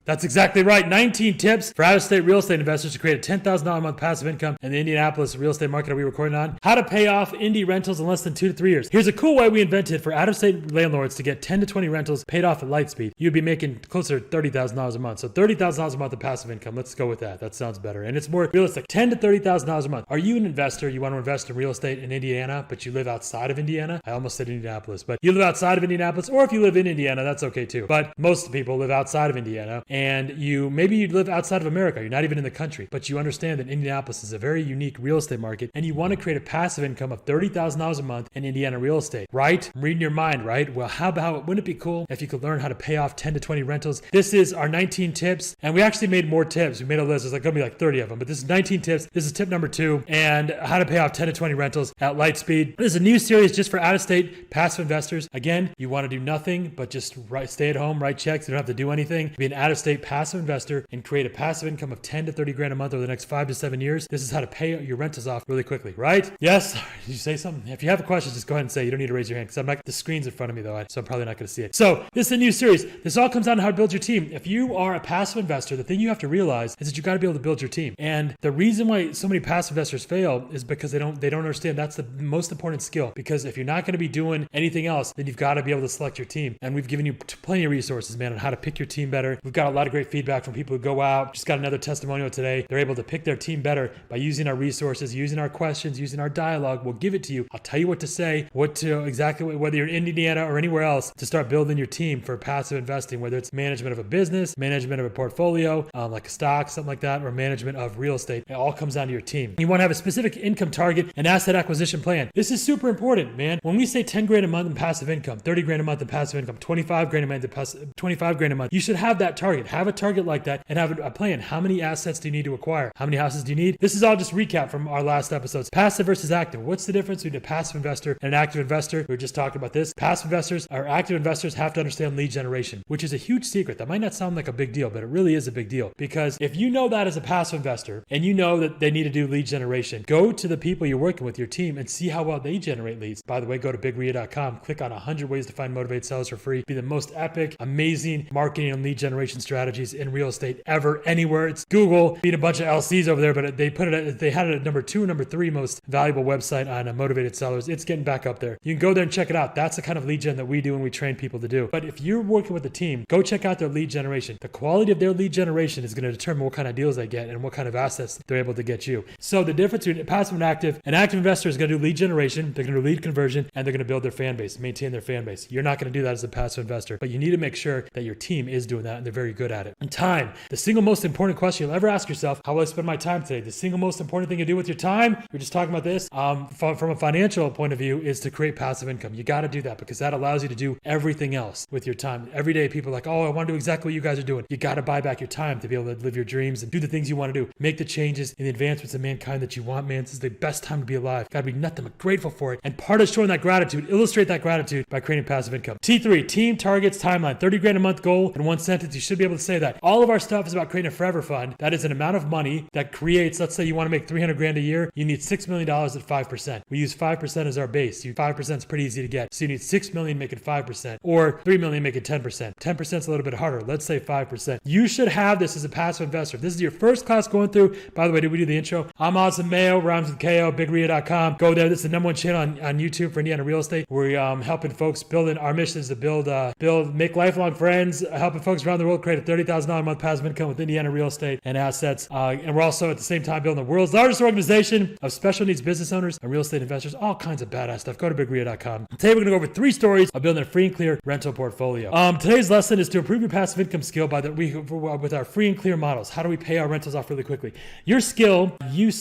That's exactly right. 19 tips for out-of-state real estate investors to create a $10,000 a month passive income in the Indianapolis real estate market. Are we recording on? How to pay off Indy rentals in less than 2 to 3 years. Here's a cool way we invented for out-of-state landlords to get 10 to 20 rentals paid off at light speed. You'd be making closer to $30,000 a month. So $30,000 a month of passive income. Let's go with that. That sounds better. And it's more realistic. $10 to $30,000 a month. Are you an investor? You want to invest in real estate in Indiana, but you live outside of Indiana? I almost said Indianapolis, but you live outside of Indianapolis, or if you live in Indiana, that's okay too. But most people live outside of Indiana, and maybe you live outside of America. You're not even in the country, but you understand that Indianapolis is a very unique real estate market, and you want to create a passive income of $30,000 a month in Indiana real estate, right? I'm reading your mind, right? Well, how about, wouldn't it be cool if you could learn how to pay off 10 to 20 rentals? This is our 19 tips, and we actually made more tips. We made a list. There's going to be like 30 of them, but this is 19 tips. This is tip number 2, and how to pay off 10 to 20 rentals at light speed. This is a new series just for out-of-state passive investors. Again, you want to do nothing but just stay at home, write checks. You don't have to do anything. Be an out-of-state passive investor and create a passive income of 10 to 30 grand a month over the next 5 to 7 years. This is how to pay your rentals off really quickly, right? Yes? Did you say something? If you have a question, just go ahead and say. You don't need to raise your hand because the screen's in front of me though, so I'm probably not going to see it. So this is a new series. This all comes down to how to build your team. If you are a passive investor, the thing you have to realize is that you got to be able to build your team. And the reason why so many passive investors fail is because they don't understand that's the most important skill. Because if you're not going to be doing anything else, then you've got to be able to select your team. And we've given you plenty of resources, man, on how to pick your team better. We've got a lot of great feedback from people who go out. Just got another testimonial today. They're able to pick their team better by using our resources, using our questions, using our dialogue. We'll give it to you. I'll tell you what to say, whether you're in Indiana or anywhere else, to start building your team for passive investing, whether it's management of a business, management of a portfolio, like a stock, something like that, or management of real estate. It all comes down to your team. You want to have a specific income target and asset acquisition plan. This is super important, man. When we say 10 grand a month in passive income, 30 grand a month in passive income, 25 grand a month, you should have that target. Have a target like that and have a plan. How many assets do you need to acquire? How many houses do you need? This is all just recap from our last episodes. Passive versus active. What's the difference between a passive investor and an active investor? We were just talking about this. Passive investors or active investors have to understand lead generation, which is a huge secret. That might not sound like a big deal, but it really is a big deal. Because if you know that as a passive investor and you know that they need to do lead generation, go to the people you're working with, your team, and see how well they generate leads. By the way, go to bigria.com, click on 100 ways to find motivated sellers for free. Be the most epic, amazing marketing and lead generation strategies in real estate ever, anywhere. It's Google. Beat a bunch of LCs over there, but they had it at number 2 and number 3 most valuable website on motivated sellers. It's getting back up there. You can go there and check it out. That's the kind of lead gen that we do and we train people to do. But if you're working with a team, go check out their lead generation. The quality of their lead generation is going to determine what kind of deals they get and what kind of assets they're able to get you. So the difference between passive and active, an active investor is going to do lead generation, they're going to do lead conversion, and they're going to build their fan base, maintain their fan base. You're not going to do that as a passive investor, but you need to make sure that your team is doing that and they're very good at it. And time, the single most important question you'll ever ask yourself, how will I spend my time today? The single most important thing you do with your time, we're just talking about this, from a financial point of view, is to create passive income. You got to do that because that allows you to do everything else with your time. Every day people are like, oh, I want to do exactly what you guys are doing. You got to buy back your time to be able to live your dreams and do the things you want to do. Make the changes and the advancements of mankind that you want, man. This is the best time to be alive. Got to be nothing but grateful for it. And part of showing that gratitude, illustrate that gratitude by creating passive income. T3, team targets timeline, 30 grand a month goal in one sentence. You should be able to say that. All of our stuff is about creating a forever fund. That is an amount of money that creates, let's say you want to make 300 grand a year. You need $6 million at 5%. We use 5% as our base. 5% is pretty easy to get. So you need 6 million, make it 5%, or 3 million, make it 10%. 10% is a little bit harder. Let's say 5%. You should have this as a passive investor. If this is your first class going through, by the way, did we do the intro? I'm Awesome Mayo, rhymes with KO, bigria.com. Go there. This is the number 1 channel on YouTube for Indiana real estate. We're helping folks building. Our mission is to make lifelong friends, helping folks around the world create a $30,000 a month passive income with Indiana real estate and assets. And we're also at the same time building the world's largest organization of special needs business owners and real estate investors. All kinds of badass stuff. Go to bigria.com. Today we're going to go over 3 stories of building a free and clear rental portfolio. Today's lesson is to improve your passive income skill with our free and clear models. How do we pay our rentals off really quickly? Your skill in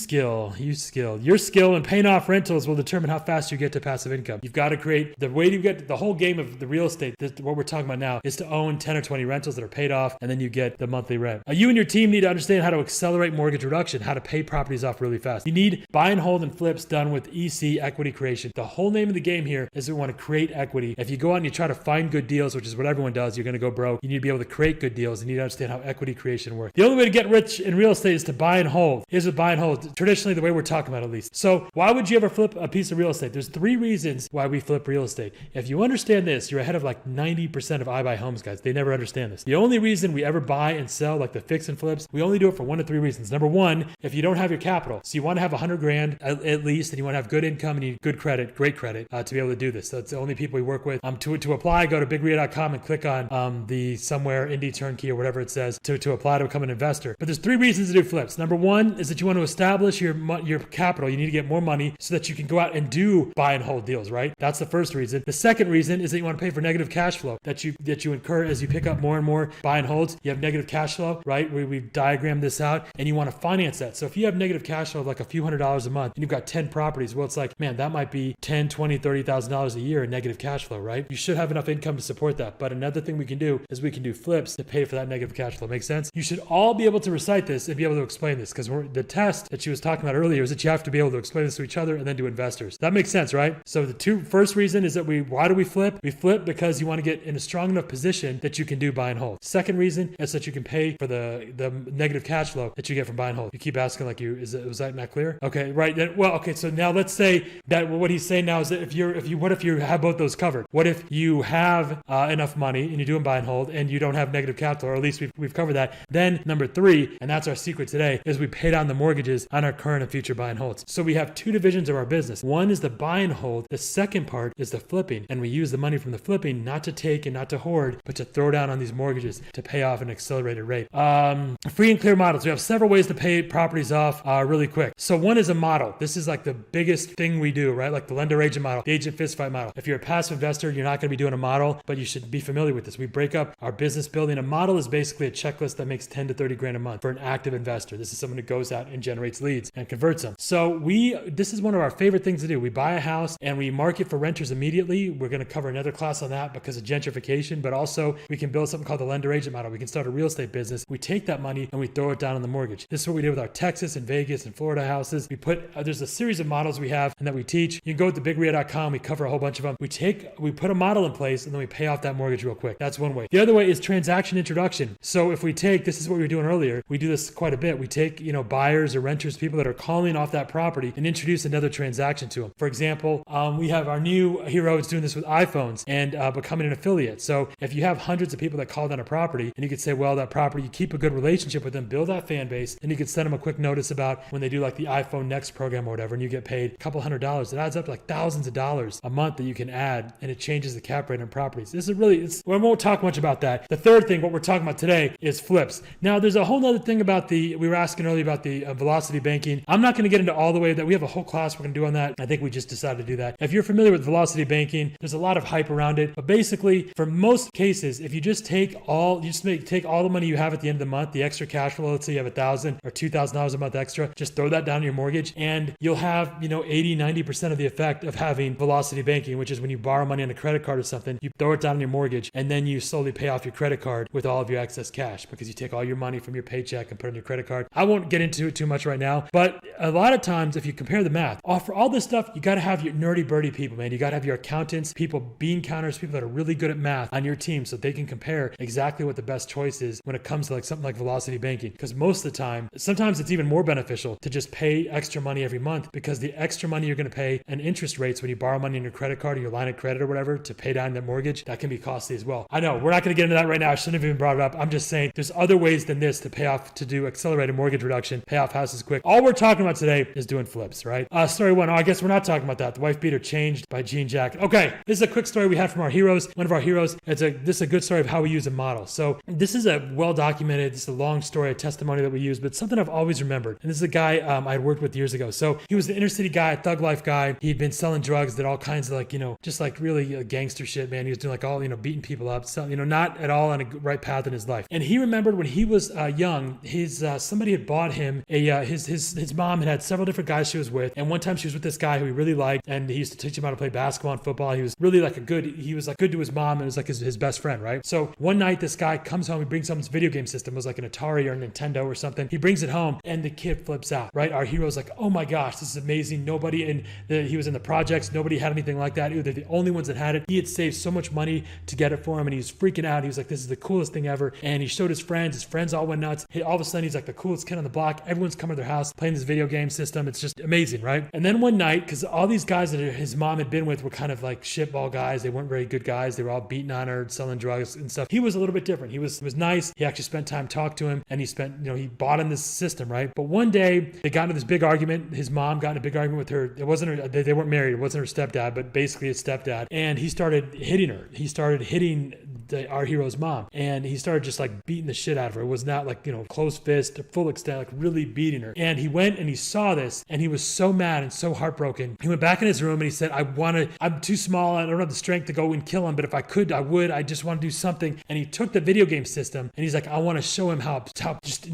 paying off rentals will determine how fast you get to passive income. You've got to create the way to get the whole game of the real estate. What we're talking about now is to own 10 or 20 rentals that are paid off, and then you get the monthly rent. You and your team need to understand how to accelerate mortgage reduction, how to pay properties off really fast. You need buy and hold and flips done with EC, equity creation. The whole name of the game here is we want to create equity. If you go out and you try to find good deals, which is what everyone does, you're going to go broke. You need to be able to create good deals. You need to understand how equity creation works. The only way to get rich in real estate is to buy and hold. Here's what buy and hold, traditionally the way we're talking about at least. So why would you ever flip a piece of real estate? There's 3 reasons why we flip real estate. If you understand this, you're ahead of like 90% of iBuy homes guys. They never understand this. The only reason reason we ever buy and sell like the fix and flips, we only do it for 1 to 3 reasons. Number one, if you don't have your capital, so you want to have 100 grand at least, and you want to have good income and you need good credit, great credit to be able to do this. So it's the only people we work with. To apply, go to bigria.com and click on the somewhere indie turnkey or whatever it says to apply to become an investor. But there's 3 reasons to do flips. Number one is that you want to establish your capital. You need to get more money so that you can go out and do buy and hold deals, right? That's the first reason. The second reason is that you want to pay for negative cash flow that you incur as you pick up more and more buy and holds. You have negative cash flow, right? We've diagrammed this out, and you want to finance that. So if you have negative cash flow of like a few $100s a month and you've got 10 properties, well, it's like, man, that might be $10, $20, $30,000 a year in negative cash flow, right? You should have enough income to support that. But another thing we can do is we can do flips to pay for that negative cash flow. Make sense? You should all be able to recite this and be able to explain this, because the test that she was talking about earlier is that you have to be able to explain this to each other and then to investors. That makes sense, right? So the first reason is that why do we flip? We flip because you want to get in a strong enough position that you can do buy and hold. Second reason is that you can pay for the negative cash flow that you get from buy and hold. You keep asking was that not clear? Okay, right. Well, okay. So now let's say that what he's saying now is that what if you have both those covered? What if you have enough money and you're doing buy and hold and you don't have negative capital, or at least we've covered that. Then number 3, and that's our secret today, is we pay down the mortgages on our current and future buy and holds. So we have 2 divisions of our business. One is the buy and hold. The second part is the flipping, and we use the money from the flipping not to take and not to hoard, but to throw down on these mortgages to pay off an accelerated rate. Free and clear models. We have several ways to pay properties off really quick. So one is a model. This is like the biggest thing we do, right? Like the lender agent model, the agent fist fight model. If you're a passive investor, you're not going to be doing a model, but you should be familiar with this. We break up our business building. A model is basically a checklist that makes 10 to 30 grand a month for an active investor. This is someone who goes out and generates leads and converts them. So this is one of our favorite things to do. We buy a house and we market for renters immediately. We're going to cover another class on that because of gentrification, but also we can build something called the lender agent model. We can start a real estate business. We take that money and we throw it down on the mortgage. This is what we did with our Texas and Vegas and Florida houses. We put, there's a series of models we have and that we teach. You can go to bigria.com. We cover a whole bunch of them. We put a model in place and then we pay off that mortgage real quick. That's one way. The other way is transaction introduction. So if we take, this is what we were doing earlier. We do this quite a bit. We take, buyers or renters, people that are calling off that property, and introduce another transaction to them. For example, we have our new hero is doing this with iPhones and becoming an affiliate. So if you have hundreds of people that called on a property, and you could say, well, that property, you keep a good relationship with them, build that fan base, and you could send them a quick notice about when they do like the iPhone Next program or whatever, and you get paid a couple $100. It adds up to like thousands of dollars a month that you can add, and it changes the cap rate on properties. This is really, we won't talk much about that. The third thing, what we're talking about today, is flips. Now, there's a whole other thing about we were asking earlier about the velocity banking. I'm not going to get into all the way that we have a whole class we're going to do on that. I think we just decided to do that. If you're familiar with velocity banking, there's a lot of hype around it, but basically, for most cases, if you just take all the money you have at the end of the month, the extra cash flow, let's say you have $1,000 or $2,000 a month extra, just throw that down on your mortgage, and you'll have 80-90% of the effect of having velocity banking, which is when you borrow money on a credit card or something, you throw it down on your mortgage, and then you slowly pay off your credit card with all of your excess cash, because you take all your money from your paycheck and put it on your credit card. I won't get into it too much right now, but a lot of times, if you compare the math, for all this stuff, you got to have your nerdy birdie people, man. You got to have your accountants, people, bean counters, people that are really good at math on your team, so they can compare exactly what the best choice is when it comes to like something like velocity banking. Because most of the time, sometimes it's even more beneficial to just pay extra money every month, because the extra money you're going to pay and interest rates when you borrow money on your credit card or your line of credit or whatever to pay down that mortgage, that can be costly as well. I know we're not going to get into that right now. I shouldn't have even brought it up. I'm just saying there's other ways than this to pay off, to do accelerated mortgage reduction, pay off houses quick. All we're talking about today is doing flips, right? Story 1. I guess we're not talking about that. The wife beater changed by Jean Jacket. Okay, this is a quick story we had from our heroes. One of our heroes. This is a good story of how we use a model. So this is a well-documented, this is a long story, a testimony that we use, but something I've always remembered. And this is a guy I had worked with years ago. So he was the inner city guy, thug life guy. He'd been selling drugs, did all kinds of just like really gangster shit, man. He was doing like all, beating people up, so, not at all on a right path in his life. And he remembered when he was young, somebody had bought him his mom had several different guys she was with. And one time she was with this guy who he really liked, and he used to teach him how to play basketball and football. He was really he was good to his mom, and it was like his best friend, right? So one night this guy comes home, he brings home his video game system. It was like an Atari or a Nintendo or something. He brings it home and the kid flips out, right? Our hero's like, oh my gosh, this is amazing. He was in the projects. Nobody had anything like that. They're the only ones that had it. He had saved so much money to get it for him, and he was freaking out. He was like, this is the coolest thing ever. And he showed his friends all went nuts. All of a sudden he's like the coolest kid on the block. Everyone's coming to their house playing this video video game system. It's just amazing, right? And then one night, because all these guys that his mom had been with were kind of like shitball guys. They weren't very good guys. They were all beating on her, selling drugs and stuff. He was a little bit different. He was nice. He actually spent time talking to him, and he bought him this system, right? But one day they got into this big argument. His mom got in a big argument with her. It wasn't her, they weren't married. It wasn't her stepdad, but basically his stepdad. And he started hitting her. He started hitting our hero's mom, and he started just like beating the shit out of her. It was not like, close fist to full extent, like really beating her. And he went and he saw this, and he was so mad and so heartbroken. He went back in his room and he said, I'm too small. I don't have the strength to go and kill him, but if I could, I would. I just want to do something. And he took the video game system and he's like, I want to show him how just,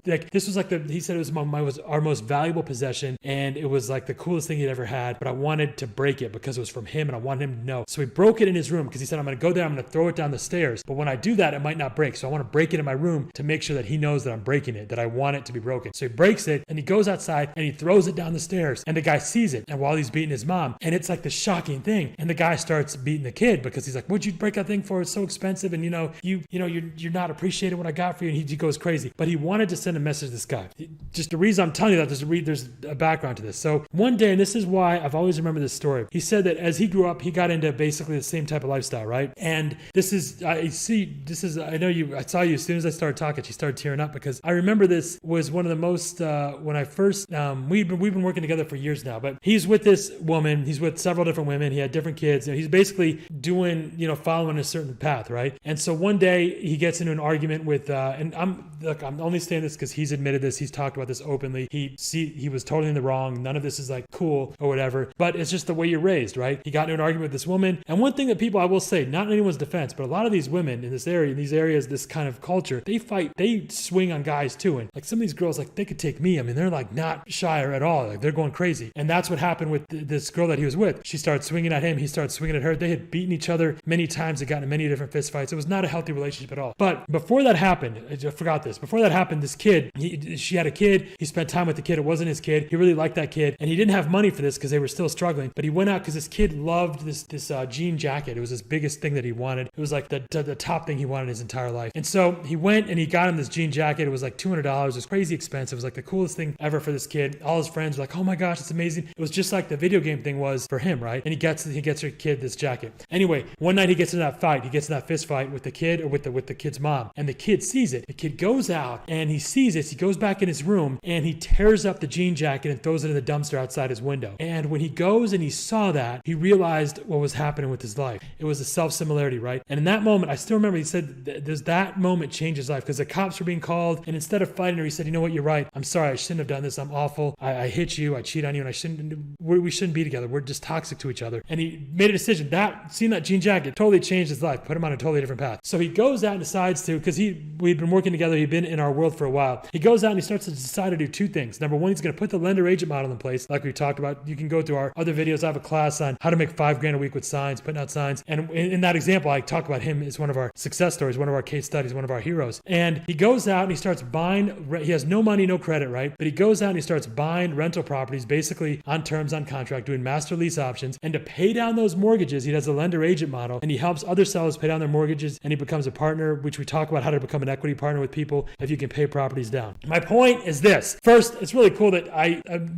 like this was like he said it was our most valuable possession, and it was like the coolest thing he'd ever had, but I wanted to break it because it was from him and I wanted him to know. So he broke it in his room because he said, I'm going to go there, I'm going to throw it down the stairs, but when I do that, it might not break. So I want to break it in my room to make sure that he knows that I'm breaking it, that I want it to be broken. So he breaks it and he goes outside and he throws it down the stairs, and the guy sees it, and while he's beating his mom, and it's like the shocking thing, and the guy starts beating the kid because he's like, what'd you break that thing for? It's so expensive, and you're not appreciating what I got for you. And he goes crazy, but he wanted to send a message to this guy. Just the reason I'm telling you that, there's a background to this. So one day, and this is why I've always remembered this story, he said that as he grew up, he got into basically the same type of lifestyle, right? And I know I saw you as soon as I started talking, she started tearing up, because I remember this was one of the most, when I first, we've been working together for years now, but he's with this woman, he's with several different women, he had different kids, he's basically doing, following a certain path, right? And so one day he gets into an argument with, and I'm only saying this because he's admitted this, he's talked about this openly, he was totally in the wrong, none of this is like cool or whatever, but it's just the way you're raised, right? He got into an argument with this woman, and one thing that people, I will say, not in anyone's defense, but a lot of these women in this area, in these areas, this kind of culture, they swing on guys too, and like some of these girls, like they could take me, they're like not shy at all, like they're going crazy. And that's what happened with this girl that he was with. She started swinging at him, he started swinging at her. They had beaten each other many times, they got into many different fist fights. It was not a healthy relationship at all. But before that happened, I forgot this, before that happened, this kid, she had a kid, he spent time with the kid, it wasn't his kid, he really liked that kid, and he didn't have money for this because they were still struggling, but he went out because this kid loved this jean jacket. It was his biggest thing that he wanted. It was like the top thing he wanted his entire life. And so he went and he got him this jean jacket. It was like $200. It was crazy expensive. It was like the coolest thing ever for this kid. All his friends were like, oh my gosh, it's amazing. It was just like the video game thing was for him, right? And he gets her kid this jacket. Anyway, one night he gets in that fight. He gets in that fist fight with the kid, or with the kid's mom. And the kid sees it. The kid goes out and he sees it. He goes back in his room and he tears up the jean jacket and throws it in the dumpster outside his window. And when he goes and he saw that, he realized what was happening with his life. It was a self-similarity, right? And in that moment, I still remember he said, does that moment change his life? Because the cops were being called, and instead of fighting her, he said, you know what, you're right. I'm sorry, I shouldn't have done this. I'm awful. I hit you. I cheat on you, and we shouldn't be together. We're just toxic to each other. And he made a decision. Seeing that jean jacket totally changed his life, put him on a totally different path. So he goes out and decides to, because we'd been working together, he'd been in our world for a while. He goes out and he starts to decide to do two things. Number one, he's going to put the lender agent model in place, like we talked about. You can go through our other videos. I have a class on how to make $5,000 a week with signs, putting out signs. And in that example, I talk about him as one of our success stories, one of our case studies, one of our heroes. And he goes out and he starts buying, he has no money, no credit, right? But he goes out and he starts buying rental properties, basically on terms, on contract, doing master lease options. And to pay down those mortgages, he does a lender agent model, and he helps other sellers pay down their mortgages, and he becomes a partner, which we talk about how to become an equity partner with people if you can pay properties down. My point is this. First, it's really cool that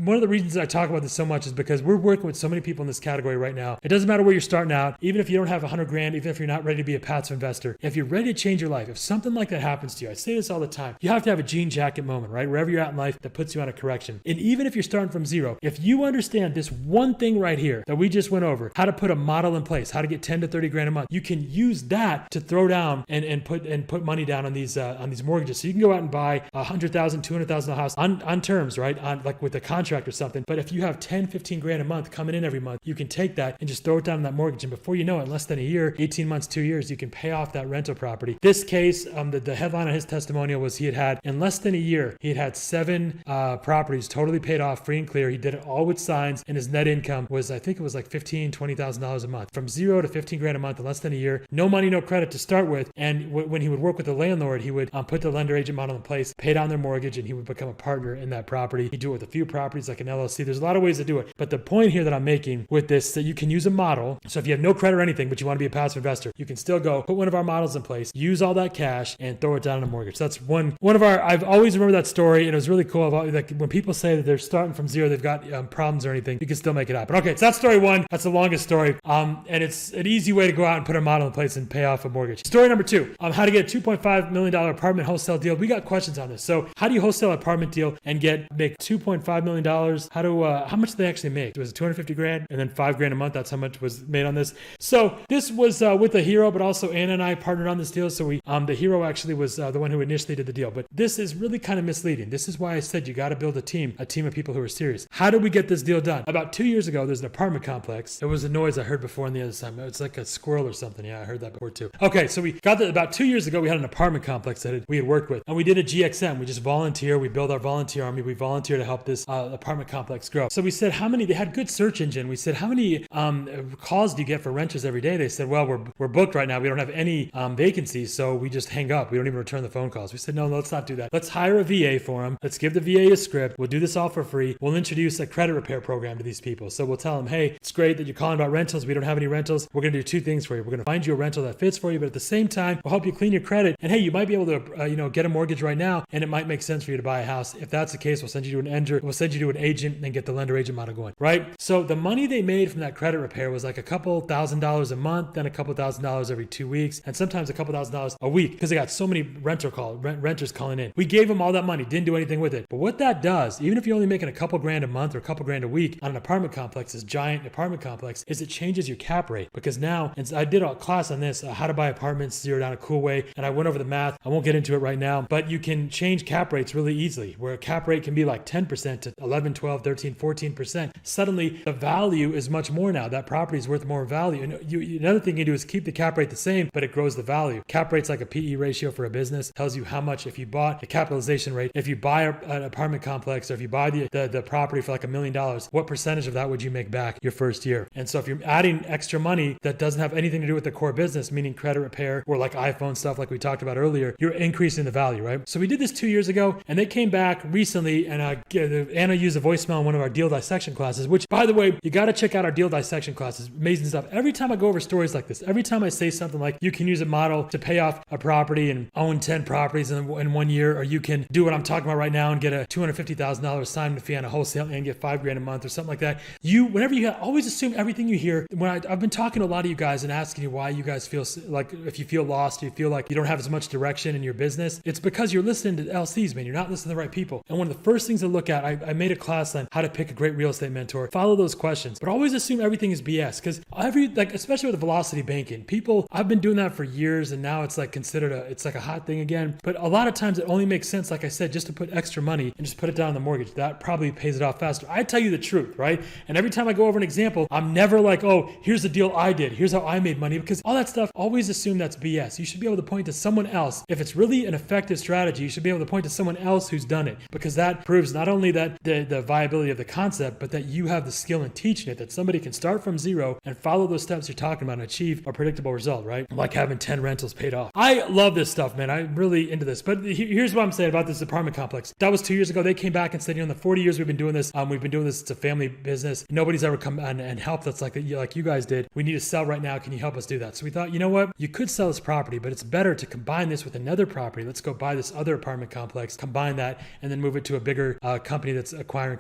one of the reasons I talk about this so much is because we're working with so many people in this category right now. It doesn't matter where you're starting out, even if you don't have $100,000, even if you're not ready to be a passive investor, if you're ready to change your life, if something like that happens to you, I say this all the time, you have to have a jean jacket moment, right? Wherever you're at in life that puts you on a correction. And even if you're starting from zero, if you understand this one thing right here that we just went over, how to put a model in place, how to get 10 to 30 grand a month, you can use that to throw down and put money down on these mortgages. So you can go out and buy $100,000, $200,000 house on terms, right? On like with a contract or something. But if you have 10, 15 grand a month coming in every month, you can take that and just throw it down on that mortgage. And before you know it, in less than a year, 18 months, 2 years, you can pay off that rental property. This case, the headline on his testimonial was he had in less than a year, he had 7 properties totally paid off, free and clear. He did it all with signs, and his net income was, I think it was like $15,000, $20,000 a month. From 0 to 15 grand a month in less than a year. No money, no credit to start with. And when he would work with the landlord, he would put the lender agent model in place, pay down their mortgage, and he would become a partner in that property. He'd do it with a few properties like an LLC. There's a lot of ways to do it. But the point here that I'm making with this, that you can use a model. So if you have no credit or anything, but you want to be a passive investor, you can still go put one of our models in place, use all that cash, and throw it down on a mortgage. So that's one of our, I've always remembered that story, and it was really cool. like when people say that they're starting from zero, they've got problems or anything, you can still make it happen. Okay, so that's story one. That's the longest story. And it's an easy way to go out and put a model in place and pay off a mortgage. Story number two, how to get a $2.5 million apartment wholesale deal. We got questions on this. So how do you wholesale an apartment deal and make $2.5 million? How much did they actually make? Was it 250 grand and then $5,000 a month? That's how much was made on this. So this was with a hero, but also Anna and I partnered on this deal. So the hero actually was the one who initially did the deal. But this is really kind of misleading. This is why I said you got to build a team of people who are serious. How did we get this deal done? About 2 years ago, there's an apartment complex. It was a noise I heard before on the other side. It's like a squirrel or something. Yeah, I heard that before too. Okay, so we got that about 2 years ago. We had an apartment complex that we had worked with, and we did a GXM. We just volunteer. We build our volunteer army. We volunteer to help this apartment complex grow. So we said, they had good search engine. We said, how many calls do you get for renters every day? They said, well, we're booked right now. We don't have any vacancies, so we just hang up. We don't even return the phone calls. We said, no, let's not do that. Let's hire a VA for them. Let's give the VA a script. We'll do this all for free. We'll introduce a credit repair program to these people. So we'll tell them, hey, it's great that you're calling about rentals. We don't have any rentals. We're going to do two things for you. We're going to find you a rental that fits for you, but at the same time, we'll help you clean your credit. And hey, you might be able to, get a mortgage right now, and it might make sense for you to buy a house. If that's the case, we'll send you to an agent and get the lender agent model going, right? So the money they made from that credit repair was like a couple $1,000s a month, then a couple $1,000s every 2 weeks, and sometimes a couple $1,000s a week because they got so many renters calling in. We gave them all that money, didn't do anything with it. But what that does, even if you're only making a couple grand a month or a couple grand a week on an apartment complex, this giant apartment complex, is it changes your cap rate. Because now, and I did a class on this, how to buy apartments, zero down a cool way, and I went over the math. I won't get into it right now, but you can change cap rates really easily, where a cap rate can be like 10% to 11, 12, 13, 14%. Suddenly, the value is much more now. That property is worth more value. And another thing you do is keep the cap rate the same, but it grows the value. Cap rate's like a PE ratio for a business, tells you how much, if you bought the capitalization rate, if you buy an apartment complex, or if you buy the property for like $1 million, what percentage of that would you make back your first year? And so if you're adding extra money that doesn't have anything to do with the core business, meaning credit repair or like iPhone stuff like we talked about earlier, you're increasing the value, right? So we did this 2 years ago, and they came back recently, and Anna used a voicemail in one of our deal dissection classes, which, by the way, you got to check out our deal dissection classes. Amazing stuff. Every time I go over stories like this, every time I say something like you can use a model to pay off a property and own 10 properties in 1 year, or you can do what I'm talking about right now and get a $250,000 assignment fee on a wholesale and get $5,000 a month or something like that. Whenever you always assume everything you hear. When I've been talking to a lot of you guys and asking you why you guys feel like, if you feel lost, you feel like you don't have as much direction in your business, it's because you're listening to LCs, man. You're not listening to the right people. And one of the first things to look at, I made a class on how to pick a great real estate mentor. Follow those questions, but always assume everything is BS, because especially with velocity banking, I've been doing that for years, and now it's like considered it's like a hot thing again. But a lot of times it only makes sense, like I said, just to put extra money and just put it down on the mortgage. That probably pays it off faster. I tell you the truth, right? And every time I go over an example, I'm never like, oh, here's the deal I did. Here's how I made money, because all that stuff, always assume that's BS. You should be able to point to someone else. If it's really an effective strategy, you should be able to point to someone else who's done it, because that proves not only that the viability of the concept, but that you have the skill in teaching it, that somebody can start from zero and follow those steps you're talking about and achieve a predictable result, right? Like having 10 rentals paid off. I love this stuff, man. I'm really into this. But here's what I'm saying about this apartment complex. That was 2 years ago. They came back and said, in the 40 years we've been doing this, it's a family business. Nobody's ever come and helped us like you guys did. We need to sell right now. Can you help us do that? So we thought, you know what? You could sell this property, but it's better to combine this with another property. Let's go buy this other apartment complex, combine that, and then move it to a bigger company that's acquiring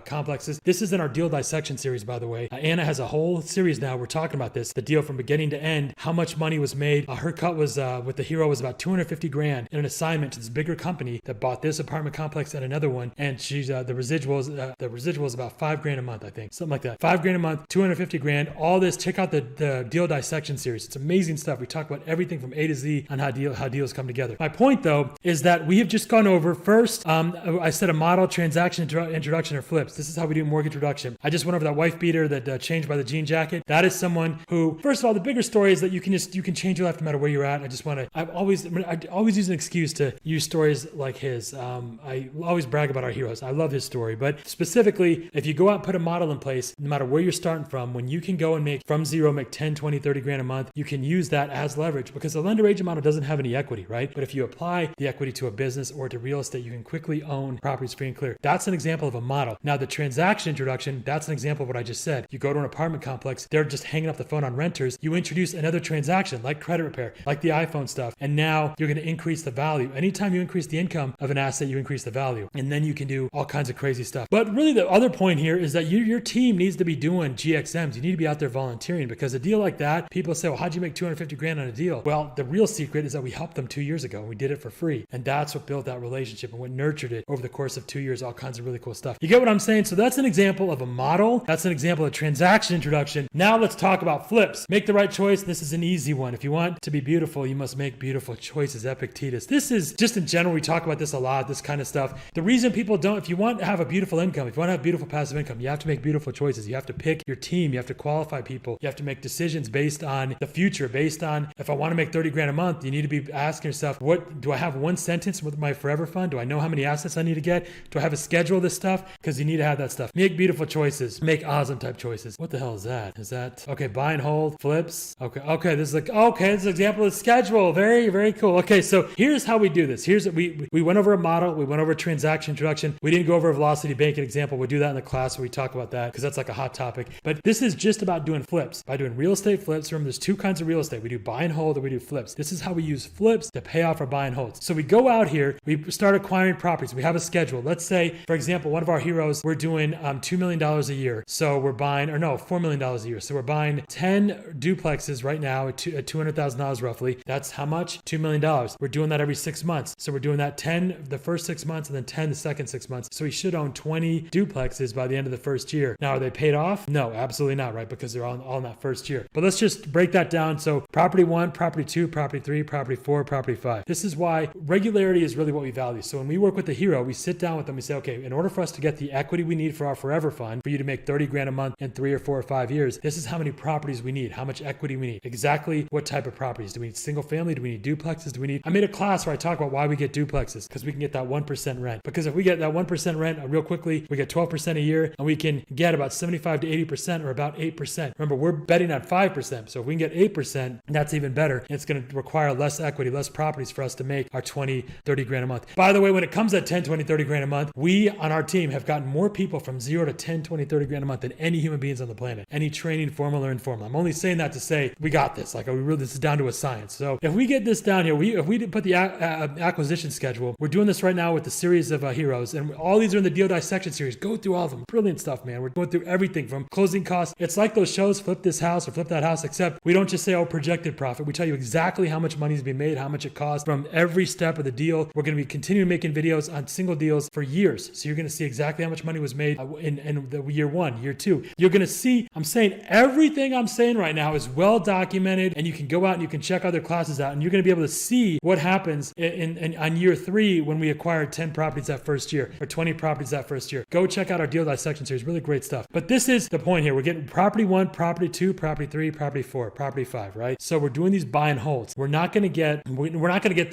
complexes. This is in our deal dissection series, by the way. Anna has a whole series now. We're talking about this, the deal from beginning to end, how much money was made. Her cut was with the hero was about $250,000 in an assignment to this bigger company that bought this apartment complex and another one. And she's the residual is about $5,000 a month, I think, something like that. $5,000 a month, $250,000. All this. Check out the deal dissection series. It's amazing stuff. We talk about everything from A to Z on how deals come together. My point, though, is that we have just gone over first. I said a model, transaction, introduction, or flips. This is how we do mortgage reduction. I just went over that wife beater that changed by the jean jacket. That is someone who, first of all, the bigger story is that you can change your life no matter where you're at. I always use an excuse to use stories like his. I always brag about our heroes. I love his story, but specifically, if you go out and put a model in place, no matter where you're starting from, when you can go and make from zero, make 10, 20, 30 grand a month, you can use that as leverage, because the lender agent model doesn't have any equity, right? But if you apply the equity to a business or to real estate, you can quickly own properties free and clear. That's an example of a model. Now, the transaction introduction, that's an example of what I just said. You go to an apartment complex, they're just hanging up the phone on renters. You introduce another transaction like credit repair, like the iPhone stuff, and now you're going to increase the value. Anytime you increase the income of an asset, you increase the value. and then you can do all kinds of crazy stuff. But really the other point here is that your team needs to be doing GXMs. You need to be out there volunteering, because a deal like that, people say, well, how'd you make 250 grand on a deal? Well, the real secret is that we helped them 2 years ago and we did it for free. And that's what built that relationship and what nurtured it over the course of 2 years, all kinds of really cool stuff. You get what I'm saying? So that's an example of a model. That's an example of transaction introduction. Now let's talk about flips. Make the right choice. This is an easy one. If you want to be beautiful, you must make beautiful choices. Epictetus. This is just in general, we talk about this a lot, this kind of stuff. The reason people don't, if you want to have a beautiful income, if you want to have beautiful passive income, you have to make beautiful choices. You have to pick your team. You have to qualify people. You have to make decisions based on the future, based on, if I want to make 30 grand a month, you need to be asking yourself, what do I have one sentence with my forever fund? Do I know how many assets I need to get? Do I have a schedule of this stuff? Because you need to have that stuff. Make beautiful choices. Make awesome type choices. What the hell is that? Is that, okay, buy and hold, flips. Okay, this is like, okay, this is an example of schedule. Very, very cool. Okay, so here's how we do this. We went over a model. We went over a transaction introduction. We didn't go over a velocity banking example. We'll do that in the class where we talk about that, because that's like a hot topic. But this is just about doing flips. By doing real estate flips, remember there's two kinds of real estate. We do buy and hold, or we do flips. This is how we use flips to pay off our buy and holds. So we go out here, we start acquiring properties. We have a schedule. Let's say, for example, one of our heroes, we're doing $2 million a year. So we're buying, or no, $4 million a year. So we're buying 10 duplexes right now at $200,000 roughly. That's how much? $2 million. We're doing that every 6 months. So we're doing that 10 the first 6 months and then 10 the second 6 months. So we should own 20 duplexes by the end of the first year. Now, are they paid off? No, absolutely not, right? Because they're all in that first year. But let's just break that down. So property 1, property 2, property 3, property 4, property 5. This is why regularity is really what we value. So when we work with the hero, we sit down with them, we say, okay, in order for us to get the equity we need for our forever fund, for you to make 30 grand a month in 3 or 4 or 5 years, this is how many properties we need, how much equity we need, exactly what type of properties. Do we need single family? Do we need duplexes? I made a class where I talk about why we get duplexes, because we can get that 1% rent. Because if we get that 1% rent real quickly, we get 12% a year, and we can get about 75 to 80% or about 8%. Remember, we're betting on 5%. So if we can get 8%, that's even better. And it's going to require less equity, less properties for us to make our 20, 30 grand a month. By the way, when it comes at 10, 20, 30 grand a month, we on our team have gotten more people from 0 to 10, 20, 30 grand a month than any human beings on the planet. Any training, formal or informal. I'm only saying that to say we got this. Like, this is down to a science. So if we get this down here, if we put the acquisition schedule, we're doing this right now with the series of heroes, and all these are in the deal dissection series. Go through all of them. Brilliant stuff, man. We're going through everything from closing costs. It's like those shows, Flip This House or Flip That House, except we don't just say, oh, projected profit. We tell you exactly how much money is being made, how much it costs from every step of the deal. We're going to be continuing making videos on single deals for years. So you're going to see exactly how much money was made in the year 1, year 2. You're going to see, I'm saying everything I'm saying right now is well documented, and you can go out and you can check other classes out, and you're going to be able to see what happens on year 3 when we acquired 10 properties that first year or 20 properties that first year. Go check out our deal dissection series. Really great stuff. But this is the point here. We're getting property 1, property 2, property 3, property 4, property 5, right? So we're doing these buy and holds. We're not going to get the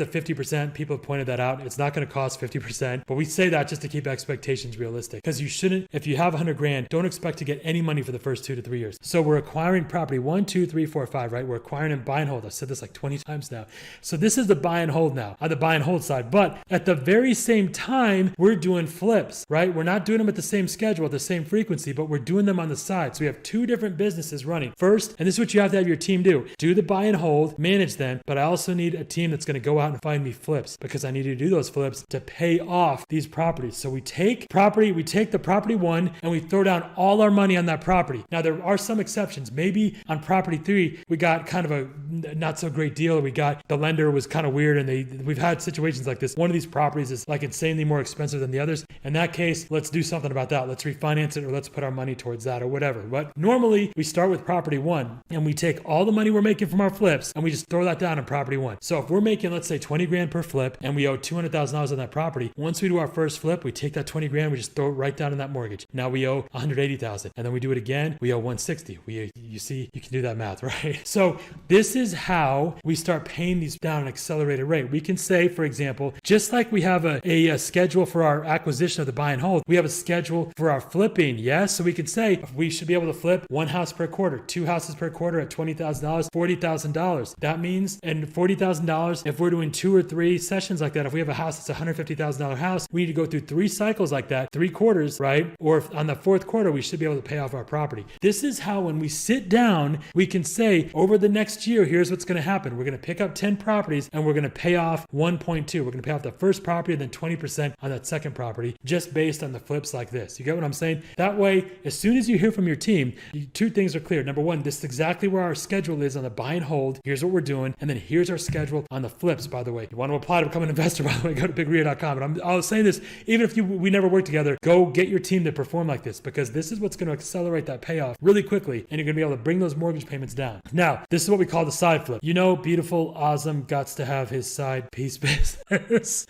50%. People have pointed that out. It's not going to cost 50%, but we say that just to keep expectations realistic, because you shouldn't, if you have 100 grand, don't expect to get any money for the first 2 to 3 years. So we're acquiring property 1, 2, 3, 4, 5, right? We're acquiring and buy and hold. I've said this like 20 times now. So this is the buy and hold now, on the buy and hold side. But at the very same time, we're doing flips, right? We're not doing them at the same schedule, at the same frequency, but we're doing them on the side. So we have 2 different businesses running. First, and this is what you have to have your team do the buy and hold, manage them, but I also need a team that's going to go out and find me flips, because I need to do those flips to pay off these properties. So we take the property 1 and we throw down all our money on that property. Now there are some exceptions. Maybe on property 3, we got kind of a not so great deal. We got, the lender was kind of weird, and we've had situations like this. One of these properties is like insanely more expensive than the others. In that case, let's do something about that. Let's refinance it, or let's put our money towards that, or whatever. But normally we start with property 1 and we take all the money we're making from our flips and we just throw that down on property 1. So if we're making, let's say 20 grand per flip and we owe $200,000 on that property, once we do our first flip, we take that 20 grand, we just throw it right down in that mortgage. Now we owe 180,000, and then we do it again, we owe 160. You see, you can do that math, right? So this is how we start paying these down at an accelerated rate. We can say, for example, just like we have a schedule for our acquisition of the buy and hold, we have a schedule for our flipping. Yes. So we can say we should be able to flip 1 house per quarter, 2 houses per quarter at $20,000, $40,000. That means, and $40,000, if we're doing 2 or 3 sessions like that, if we have a house that's a $150,000 house, we need to go through 3 cycles like that, 3 quarters, right? Or if on the 4th quarter, we should be able to pay off our property. This is how, when we sit down, we can say, over the next year, here's what's going to happen. We're going to pick up 10 properties and we're going to pay off 1.2. We're going to pay off the first property and then 20% 10% on that second property just based on the flips like this. You get what I'm saying? That way, as soon as you hear from your team, two things are clear. Number one, this is exactly where our schedule is on the buy and hold. Here's what we're doing. And then here's our schedule on the flips, by the way. You want to apply to become an investor, by the way, go to bigria.com. And I was saying this, even if we never work together, go get your team to perform like this, because this is what's going to accelerate that payoff really quickly. And you're going to be able to bring those mortgage payments down. Now, this is what we call the side flip. You know, beautiful, awesome, guts to have his side piece business.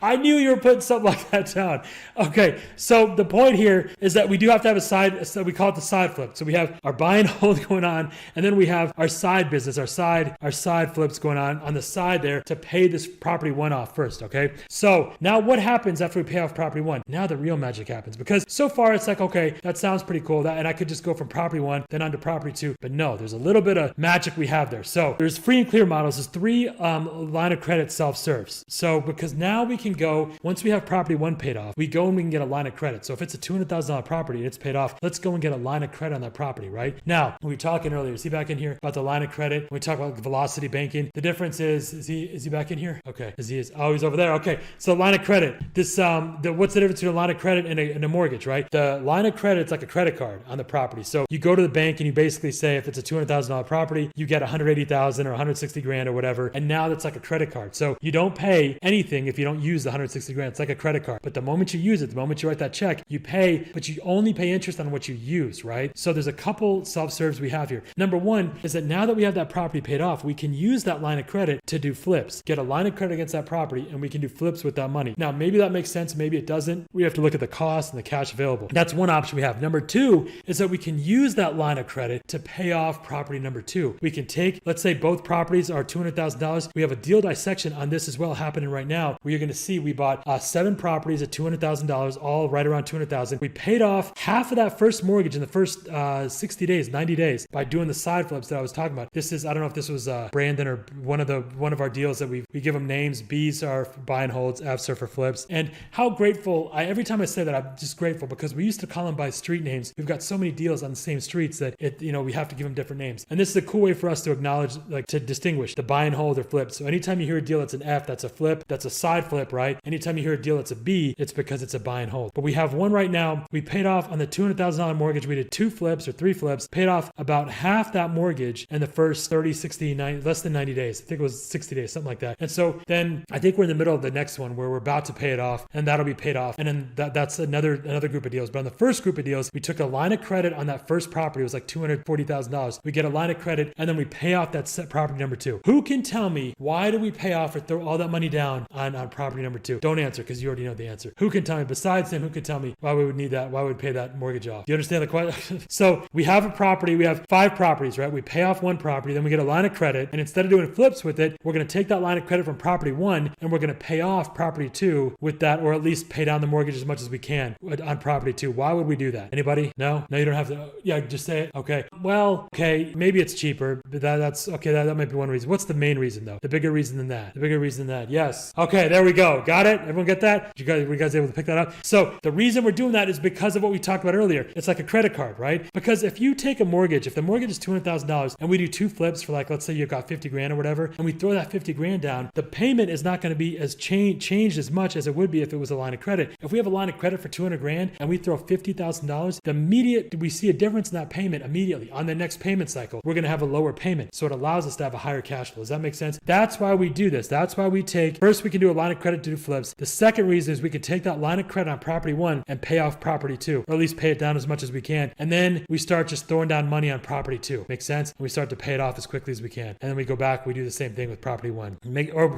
I knew you were putting something like that down. Okay, so the point here is that we do have to have a side, so we call it the side flip. So we have our buy and hold going on, and then we have our side business, our side flips going on the side there to pay this property one off first, okay? So now what happens after we pay off property one? Now the real magic happens, because so far it's like, okay, that sounds pretty cool, and I could just go from property one, then on to property two, but no, there's a little bit of magic we have there. So there's free and clear models, there's 3 line of credit self-serves. So because now we can go, once we have property one paid off, we go and we can get a line of credit. So if it's a $200,000 property and it's paid off, let's go and get a line of credit on that property, right? Now, we were talking earlier, see back in here about the line of credit, when we talk about velocity banking, the difference is he back in here? Okay, he's over there. Okay, so line of credit, this, what's the difference between a line of credit and a mortgage, right? The line of credit is like a credit card on the property. So you go to the bank and you basically say, if it's a $200,000 property, you get $180,000 or $160,000 or whatever. And now that's like a credit card. So you don't pay anything if you don't use the $160,000. It's like a credit card. But the moment you use it, the moment you write that check, you pay, but you only pay interest on what you use, right? So there's a couple self-serves we have here. Number one is that now that we have that property paid off, we can use that line of credit to do flips, get a line of credit against that property, and we can do flips with that money. Now, maybe that makes sense. Maybe it doesn't. We have to look at the cost and the cash available. That's one option we have. Number two is that we can use that line of credit to pay off property number two. We can take, let's say both properties are $200,000. We have a deal dissection on this as well happening right now, where you're going to see we bought 7 properties at $200,000, all right around $200,000. We paid off half of that first mortgage in the first 60 days, 90 days by doing the side flips that I was talking about. This is, I don't know if this was Brandon or one of our deals that we give them names. B's are for buy and holds, F's are for flips. And how grateful, every time I say that, I'm just grateful, because we used to call them by street names. We've got so many deals on the same streets that we have to give them different names. And this is a cool way for us to acknowledge, like to distinguish the buy and hold or flip. So anytime you hear a deal that's an F, that's a flip, that's a side flip, right? Anytime you hear a deal that's a B, it's because it's a buy and hold. But we have one right now. We paid off on the $200,000 mortgage. We did 2 flips or 3 flips, paid off about half that mortgage in the first 30, 60, 90, less than 90 days. I think it was 60 days, something like that. And so then I think we're in the middle of the next one where we're about to pay it off, and that'll be paid off. And then that's another group of deals. But on the first group of deals, we took a line of credit on that first property. It was like $240,000. We get a line of credit, and then we pay off that set property number 2. Who can tell me, why do we pay off or throw all that money down on property number 2? Don't answer, because you already know the answer. Who can tell me, besides him, who can tell me why we would need that? Why we would pay that mortgage off? Do you understand the question? So we have a property. We have 5 properties, right? We pay off one property, then we get a line of credit, and instead of doing flips with it, we're going to take that line of credit from property 1, and we're going to pay off property 2 with that, or at least pay down the mortgage as much as we can on property 2. Why would we do that? Anybody? No, you don't have to. Yeah, just say it. Okay. Well, okay, maybe it's cheaper, but that's okay. That might be one reason. What's the main reason though? The bigger reason than that. The bigger reason than that. Yes. Okay, there we go. Got it? Everyone get that? Were you guys able to pick that up? So the reason we're doing that is because of what we talked about earlier. It's like a credit card, right? Because if you take a mortgage, if the mortgage is $200,000 and we do 2 flips for, like, let's say you've got $50,000 or whatever, and we throw that $50,000 down, the payment is not going to be as changed as much as it would be if it was a line of credit. If we have a line of credit for $200,000 and we throw $50,000, we see a difference in that payment immediately. On the next payment cycle, we're going to have a lower payment. So it allows us to have a higher cash flow. Does that make sense? That's why we do this. That's why we first we can do a line of credit to do flips. The second reason is we can take that line of credit on property 1 and pay off property 2, or at least pay it down as much as we can. And then we start just throwing down money on property 2. Make sense? And we start to pay it off as quickly as we can. And then we go back, we do the same thing with property 1.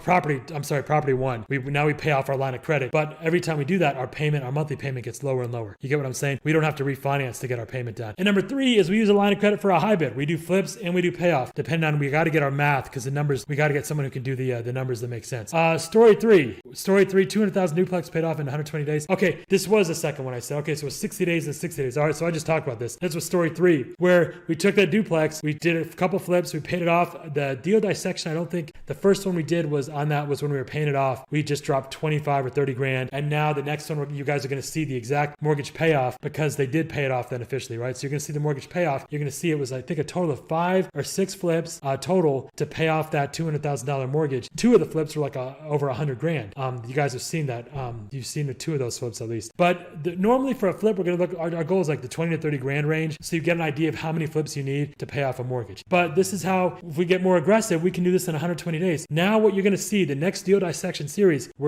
Property 1. Now we pay off our line of credit. But every time we do that, our monthly payment gets lower and lower. You get what I'm saying? We don't have to refinance to get our payment down. And number 3 is we use a line of credit for a high bid. We do flips and we do payoff. Depending on, we got to get our math, because the numbers, we got to get someone who can do the numbers that make sense. Story 3, 200,000 duplex paid off in 120 days. Okay, this was the second one I said. Okay, so it was 60 days and 60 days. All right, so I just talked about this. This was story 3, where we took that duplex, we did a couple flips, we paid it off. The deal dissection, I don't think the first one we did was when we were paying it off. We just dropped 25 or 30 grand. And now the next one, you guys are going to see the exact mortgage payoff, because they did pay it off then officially, right? So you're going to see the mortgage payoff. You're going to see it was, I think, a total of 5 or 6 flips total to pay off that $200,000 mortgage. 2 of the flips were like over 100 grand. You guys have seen seen that. You've seen the 2 of those flips at least. But normally for a flip, we're going to look, our goal is like the 20 to 30 grand range. So you get an idea of how many flips you need to pay off a mortgage. But this is how, if we get more aggressive, we can do this in 120 days. Now what you're going to see, the next deal dissection series, we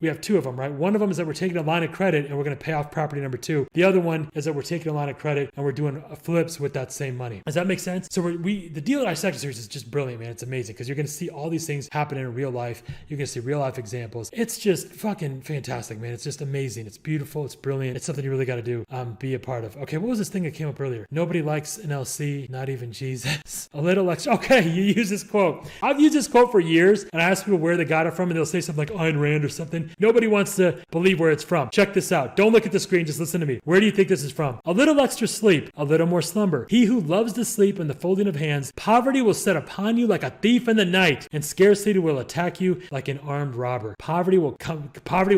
have 2 of them, right? One of them is that we're taking a line of credit and we're going to pay off property number 2. The other one is that we're taking a line of credit and we're doing flips with that same money. Does that make sense? So the deal dissection series is just brilliant, man. It's amazing because you're going to see all these things happen in real life. You're going to see real life examples. It's just fucking fantastic, man. It's just amazing. It's beautiful. It's brilliant. It's something you really got to do, be a part of. Okay, what was this thing that came up earlier? Nobody likes an LC, not even Jesus. A little extra. Okay, you use this quote. I've used this quote for years, and I ask people where they got it from, and they'll say something like Ayn Rand or something. Nobody wants to believe where it's from. Check this out. Don't look at the screen. Just listen to me. Where do you think this is from? A little extra sleep, a little more slumber. He who loves to sleep and the folding of hands, poverty will set upon you like a thief in the night, and scarcity will attack you like an armed robber. Poverty will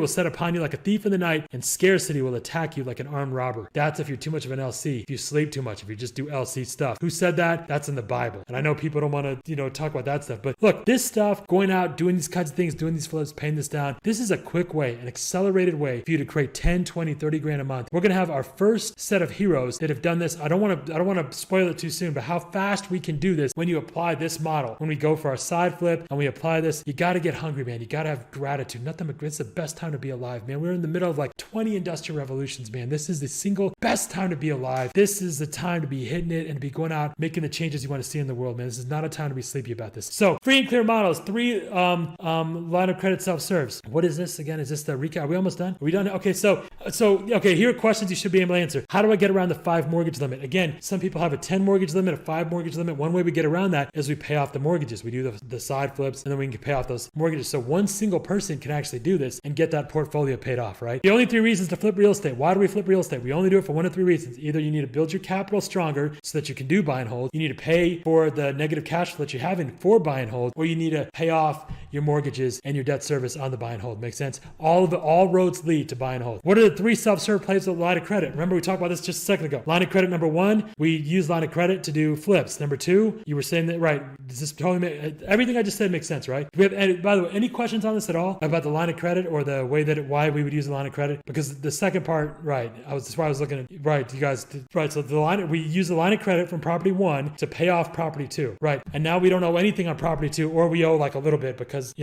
set upon you like a thief in the night, and scarcity will attack you like an armed robber. That's if you're too much of an LC. If you sleep too much, if you just do LC stuff. Who said that? That's in the Bible. And I know people don't want to, talk about that stuff. But look, this stuff, going out, doing these kinds of things, doing these flips, paying this down, this is a quick way, an accelerated way for you to create 10, 20, 30 grand a month. We're going to have our first set of heroes that have done this. I don't want to spoil it too soon, but how fast we can do this when you apply this model. When we go for our side flip and we apply this, you got to get hungry, man. You got to have gratitude. It's the best time to be alive, man. We're in the middle of like 20 industrial revolutions, man. This is the single best time to be alive. This is the time to be hitting it and to be going out, making the changes you want to see in the world, man. This is not a time to be sleepy about this. So free and clear models, 3 line of credit self-serves. What is this again? Is this the recap? Are we almost done? Are we done? Okay, so here are questions you should be able to answer. How do I get around the 5 mortgage limit? Again, some people have a 10 mortgage limit, a 5 mortgage limit. One way we get around that is we pay off the mortgages. We do the side flips and then we can pay off those mortgages. So one single person can actually do this and get that portfolio paid off, right? The only 3 reasons to flip real estate. Why do we flip real estate? We only do it for 1 of 3 reasons. Either you need to build your capital stronger so that you can do buy and hold. You need to pay for the negative cash flow that you're having for buy and hold, or you need to pay off your mortgages and your debt service on the buy and hold. Make sense? All roads lead to buy and hold. What are the 3 self-serve plays of line of credit? Remember we talked about this just a second ago. Line of credit number 1, we use line of credit to do flips. Number 2, you were saying that, right? Does this totally make everything I just said makes sense, right? Do we have, by the way, any questions on this at all about the line of credit or the way that why we would use the line of credit? Because the second part, right? That's why I was looking at, right? You guys, right? So we use the line of credit from property 1 to pay off property 2, right? And now we don't owe anything on property 2, or we owe like a little bit because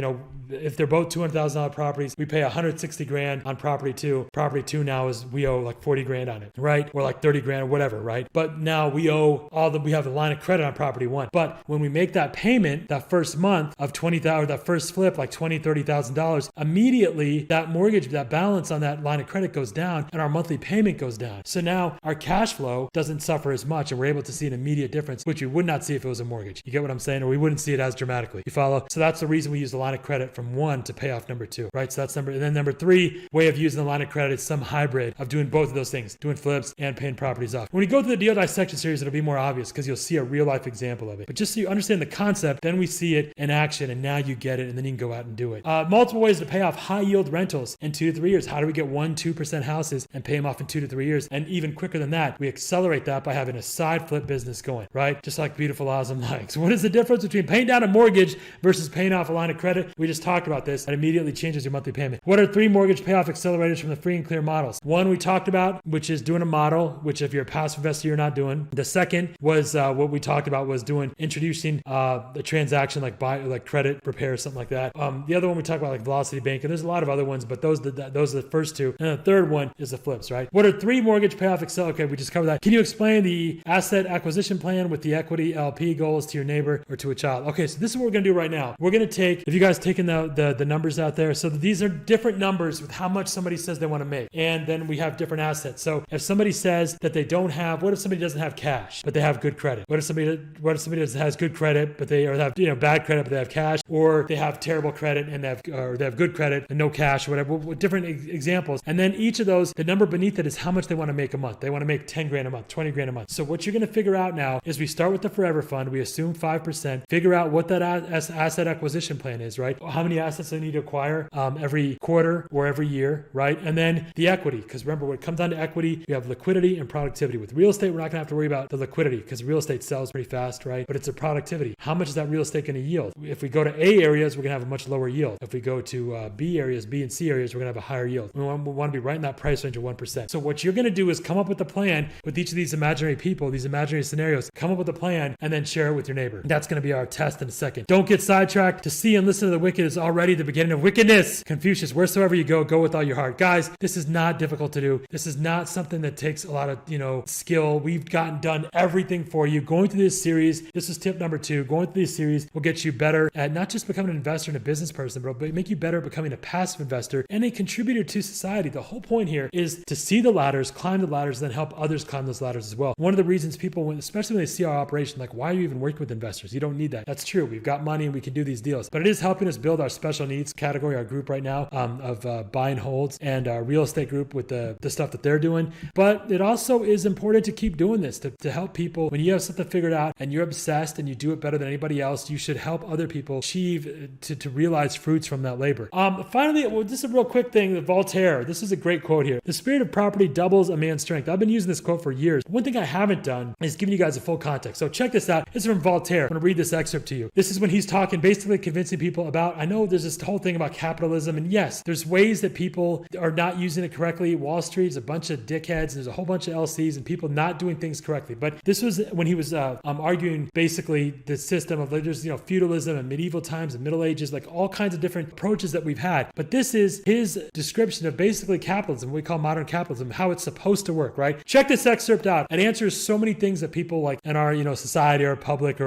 if they're both $200,000 properties, we pay 160 grand on property 2. Property 2 now we owe like 40 grand on it, right? Or like 30 grand or whatever, right? But now we have the line of credit on property 1. But when we make that payment, that first month of $20,000, that first flip, like $20,000, $30,000, immediately that mortgage, that balance on that line of credit goes down and our monthly payment goes down. So now our cash flow doesn't suffer as much and we're able to see an immediate difference, which we would not see if it was a mortgage. You get what I'm saying? Or we wouldn't see it as dramatically. You follow? So that's the reason we use the line of credit from 1 to pay off number 2, right? So that's and then number 3 way of using the line of credit is some hybrid of doing both of those things, doing flips and paying properties off. When we go to the deal dissection series, it'll be more obvious because you'll see a real life example of it. But just so you understand the concept, then we see it in action and now you get it and then you can go out and do it. Multiple ways to pay off high yield rentals in 2 to 3 years. How do we get 1-2% houses and pay them off in 2 to 3 years? And even quicker than that, we accelerate that by having a side flip business going, right? Just like beautiful, awesome likes. What is the difference between paying down a mortgage versus paying off a line of credit? We just talked about this. It immediately changes your monthly payment. What are 3 mortgage payoff accelerators from the free and clear models? 1 we talked about, which is doing a model, which if you're a passive investor, you're not doing. The second was what we talked about was introducing a transaction like credit repair, something like that. The other one we talked about like Velocity Bank, and there's a lot of other ones, but those are the first 2. And the third one is the flips, right? What are 3 mortgage payoff accelerators? Okay, we just covered that. Can you explain the asset acquisition plan with the equity LP goals to your neighbor or to a child? Okay, so this is what we're going to do right now. We're going to take, if you guys taken the numbers out there, so these are different numbers with how much somebody says they want to make. And then we have different assets. So if somebody says that they don't have, what if somebody doesn't have cash, but they have good credit? What if somebody has good credit, but they have bad credit, but they have cash, or they have terrible credit and they have good credit and no cash or whatever, different examples. And then each of those, the number beneath it is how much they want to make a month. They want to make 10 grand a month, 20 grand a month. So what you're going to figure out now is we start with the forever fund. We assume 5%, figure out what that asset acquisition plan plan is, right? How many assets I need to acquire every quarter or every year, right? And then the equity, because remember, when it comes down to equity, you have liquidity and productivity. With real estate, we're not gonna have to worry about the liquidity because real estate sells pretty fast, right? But it's a productivity. How much is that real estate gonna yield? If we go to A areas, we're gonna have a much lower yield. If we go to B areas, B and C areas, we're gonna have a higher yield. We want to be right in that price range of 1%. So what you're gonna do is come up with a plan with each of these imaginary people, these imaginary scenarios, come up with a plan and then share it with your neighbor. That's gonna be our test in a second. Don't get sidetracked. To see and listen to the wicked is already the beginning of wickedness. Confucius, wheresoever you go with all your heart. Guys, this is not difficult to do. This is not something that takes a lot of, skill. We've done everything for you. Going through this series, this is tip number 2. Going through this series will get you better at not just becoming an investor and a business person, but make you better at becoming a passive investor and a contributor to society. The whole point here is to see the ladders, climb the ladders, and then help others climb those ladders as well. One of the reasons people, especially when they see our operation, like, why are you even working with investors? You don't need that. That's true. We've got money and we can do these deals, but it is helping us build our special needs category, our group right now of buy and holds, and our real estate group with the stuff that they're doing. But it also is important to keep doing this, to help people. When you have something figured out and you're obsessed and you do it better than anybody else, you should help other people achieve to realize fruits from that labor. Finally, this is a real quick thing. Voltaire, this is a great quote here. The spirit of property doubles a man's strength. I've been using this quote for years. One thing I haven't done is giving you guys a full context. So check this out. This is from Voltaire. I'm going to read this excerpt to you. This is when he's talking, basically convincing people about, I know there's this whole thing about capitalism, and yes, there's ways that people are not using it correctly. Wall Street's a bunch of dickheads. There's a whole bunch of LCs and people not doing things correctly. But this was when he was arguing basically the system of, there's feudalism and medieval times and Middle Ages, like all kinds of different approaches that we've had. But this is his description of basically capitalism, what we call modern capitalism, how it's supposed to work, right? Check this excerpt out. It answers so many things that people like in our society or public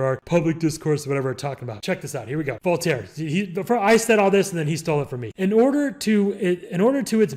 discourse, whatever we're talking about. Check this out. Here we go. Voltaire. I said all this and then he stole it from me. In order to its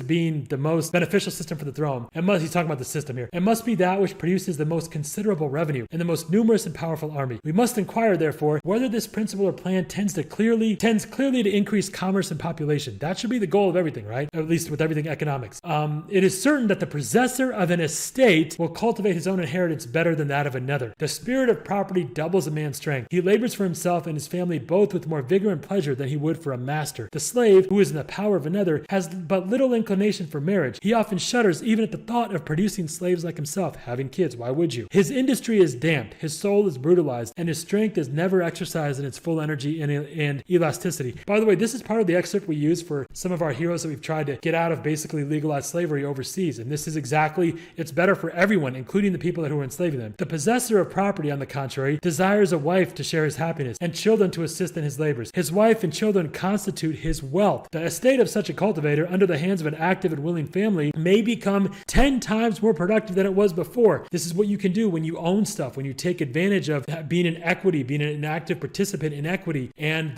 being the most beneficial system for the throne, he's talking about the system here. It must be that which produces the most considerable revenue and the most numerous and powerful army. We must inquire, therefore, whether this principle or plan tends clearly to increase commerce and population. That should be the goal of everything, right? At least with everything economics. It is certain that the possessor of an estate will cultivate his own inheritance better than that of another. The spirit of property doubles a man's strength. He labors for himself and his family both with more vigor and pleasure than he would for a master. The slave, who is in the power of another, has but little inclination for marriage. He often shudders even at the thought of producing slaves like himself, having kids. Why would you? His industry is damped, his soul is brutalized, and his strength is never exercised in its full energy and elasticity. By the way, this is part of the excerpt we use for some of our heroes that we've tried to get out of basically legalized slavery overseas. And this is exactly, it's better for everyone, including the people who are enslaving them. The possessor of property, on the contrary, desires a wife to share his happiness and children to assist in his labors. His wife and children constitute his wealth. The estate of such a cultivator, under the hands of an active and willing family, may become 10 times more productive than it was before. This is what you can do when you own stuff, when you take advantage of being in equity, being an active participant in equity, and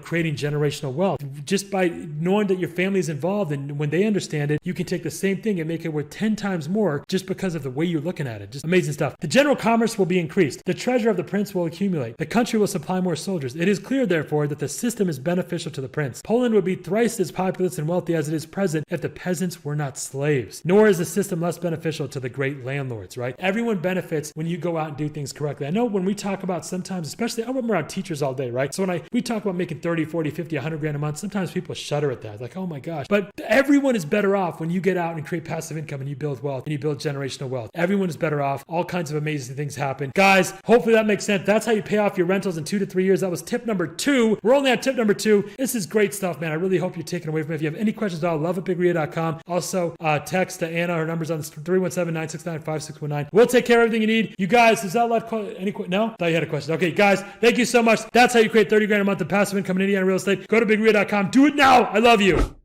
creating generational wealth. Just by knowing that your family is involved, and when they understand it, you can take the same thing and make it worth 10 times more just because of the way you're looking at it. Just amazing stuff. The general commerce will be increased. The treasure of the prince will accumulate. The country will supply more soldiers. It is clear, therefore, that the system is beneficial to the prince. Poland would be thrice as populous and wealthy as it is present if the peasants were not slaves. Nor is the system less beneficial to the great landlords, right? Everyone benefits when you go out and do things correctly. I know when we talk about sometimes, especially, I'm around teachers all day, right? So when we talk about making 30, 40, 50, 100 grand a month, sometimes people shudder at that. Like, oh my gosh. But everyone is better off when you get out and create passive income and you build wealth and you build generational wealth. Everyone is better off. All kinds of amazing things happen. Guys, hopefully that makes sense. That's how you pay off your rentals in 2 to 3 years. That was tip number 2. We're only on tip number 2. This is great stuff, man. I really hope you're taking away from it. If you have any questions at all, love@bigria.com. Also, text to Anna. Her number's on 317-969-5619. We'll take care of everything you need. You guys, is that left any no? Thought you had a question. Okay, guys, thank you so much. That's how you create 30 grand a month of passive income in Indiana real estate. Go to bigria.com. Do it now. I love you.